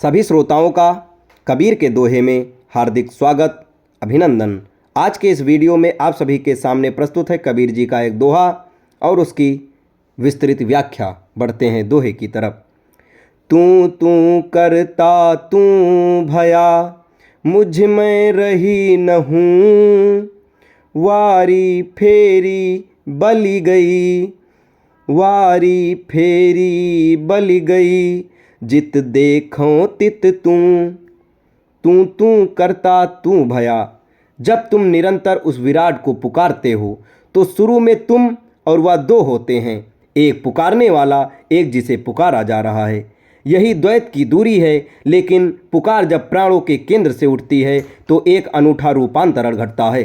सभी श्रोताओं का कबीर के दोहे में हार्दिक स्वागत, अभिनंदन। आज के इस वीडियो में आप सभी के सामने प्रस्तुत है कबीर जी का एक दोहा और उसकी विस्तृत व्याख्या। बढ़ते हैं दोहे की तरफ। तू तू करता तू भया, मुझ में रही न हूँ, वारी फेरी बली गई, वारी फेरी बली गई, जित देखो तित तू। तू तू करता तू भया। जब तुम निरंतर उस विराट को पुकारते हो तो शुरू में तुम और वह दो होते हैं, एक पुकारने वाला, एक जिसे पुकारा जा रहा है। यही द्वैत की दूरी है। लेकिन पुकार जब प्राणों के केंद्र से उठती है तो एक अनूठा रूपांतरण घटता है।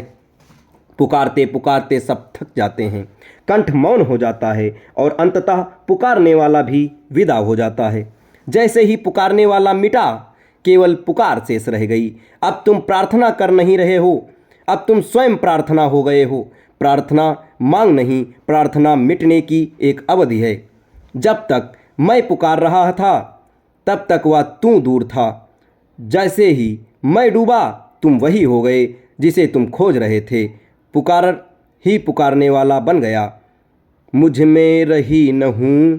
पुकारते पुकारते सब थक जाते हैं, कंठ मौन हो जाता है और अंततः पुकारने वाला भी विदा हो जाता है। जैसे ही पुकारने वाला मिटा, केवल पुकार शेष रह गई। अब तुम प्रार्थना कर नहीं रहे हो, अब तुम स्वयं प्रार्थना हो गए हो। प्रार्थना मांग नहीं, प्रार्थना मिटने की एक अवधि है। जब तक मैं पुकार रहा था तब तक वह तू दूर था। जैसे ही मैं डूबा तुम वही हो गए जिसे तुम खोज रहे थे। पुकार ही पुकारने वाला बन गया। मुझ में रही न हूँ।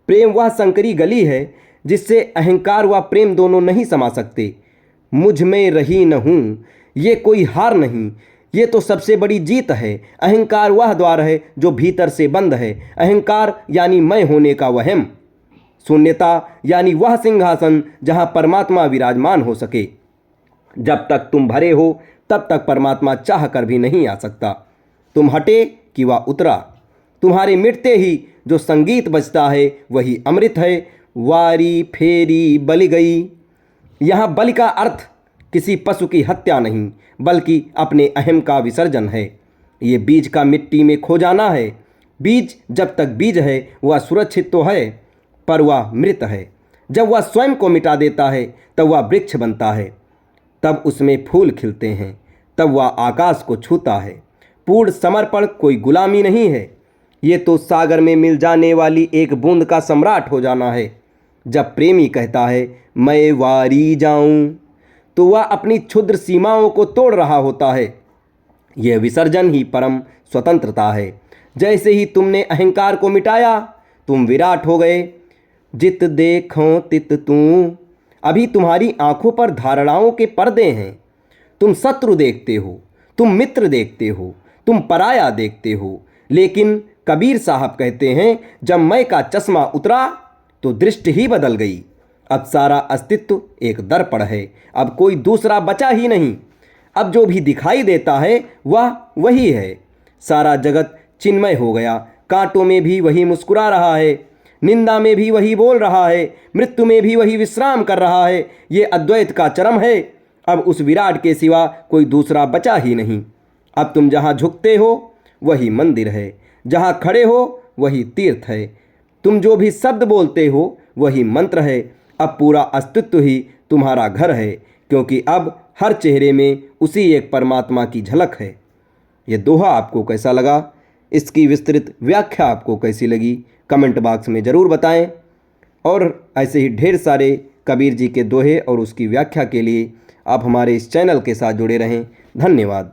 प्रेम वह संकरी गली है जिससे अहंकार व प्रेम दोनों नहीं समा सकते। मुझ में रही न हूँ, ये कोई हार नहीं, ये तो सबसे बड़ी जीत है। अहंकार वह द्वार है जो भीतर से बंद है। अहंकार यानी मैं होने का वहम। शून्यता यानी वह सिंहासन जहाँ परमात्मा विराजमान हो सके। जब तक तुम भरे हो तब तक परमात्मा चाह कर भी नहीं आ सकता। तुम हटे कि वह उतरा। तुम्हारे मिटते ही जो संगीत बजता है वही अमृत है। वारी फेरी बलि गई। यहाँ बलि का अर्थ किसी पशु की हत्या नहीं, बल्कि अपने अहम का विसर्जन है। ये बीज का मिट्टी में खो जाना है। बीज जब तक बीज है वह सुरक्षित तो है, पर वह मृत है। जब वह स्वयं को मिटा देता है तब वह वृक्ष बनता है, तब उसमें फूल खिलते हैं, तब वह आकाश को छूता है। पूर्ण समर्पण कोई गुलामी नहीं है, ये तो सागर में मिल जाने वाली एक बूंद का सम्राट हो जाना है। जब प्रेमी कहता है मैं वारी जाऊं, तो वह अपनी क्षुद्र सीमाओं को तोड़ रहा होता है। यह विसर्जन ही परम स्वतंत्रता है। जैसे ही तुमने अहंकार को मिटाया तुम विराट हो गए। जित देखो तित तू। अभी तुम्हारी आंखों पर धारणाओं के पर्दे हैं। तुम शत्रु देखते हो, तुम मित्र देखते हो, तुम पराया देखते हो। लेकिन कबीर साहब कहते हैं जब मैं का चश्मा उतरा तो दृष्टि ही बदल गई। अब सारा अस्तित्व एक दर्पण है, अब कोई दूसरा बचा ही नहीं। अब जो भी दिखाई देता है वह वही है। सारा जगत चिन्मय हो गया। कांटों में भी वही मुस्कुरा रहा है, निंदा में भी वही बोल रहा है, मृत्यु में भी वही विश्राम कर रहा है। ये अद्वैत का चरम है। अब उस विराट के सिवा कोई दूसरा बचा ही नहीं। अब तुम जहाँ झुकते हो वही मंदिर है, जहाँ खड़े हो वही तीर्थ है, तुम जो भी शब्द बोलते हो वही मंत्र है। अब पूरा अस्तित्व ही तुम्हारा घर है, क्योंकि अब हर चेहरे में उसी एक परमात्मा की झलक है। ये दोहा आपको कैसा लगा, इसकी विस्तृत व्याख्या आपको कैसी लगी, कमेंट बॉक्स में ज़रूर बताएं। और ऐसे ही ढेर सारे कबीर जी के दोहे और उसकी व्याख्या के लिए आप हमारे इस चैनल के साथ जुड़े रहें। धन्यवाद।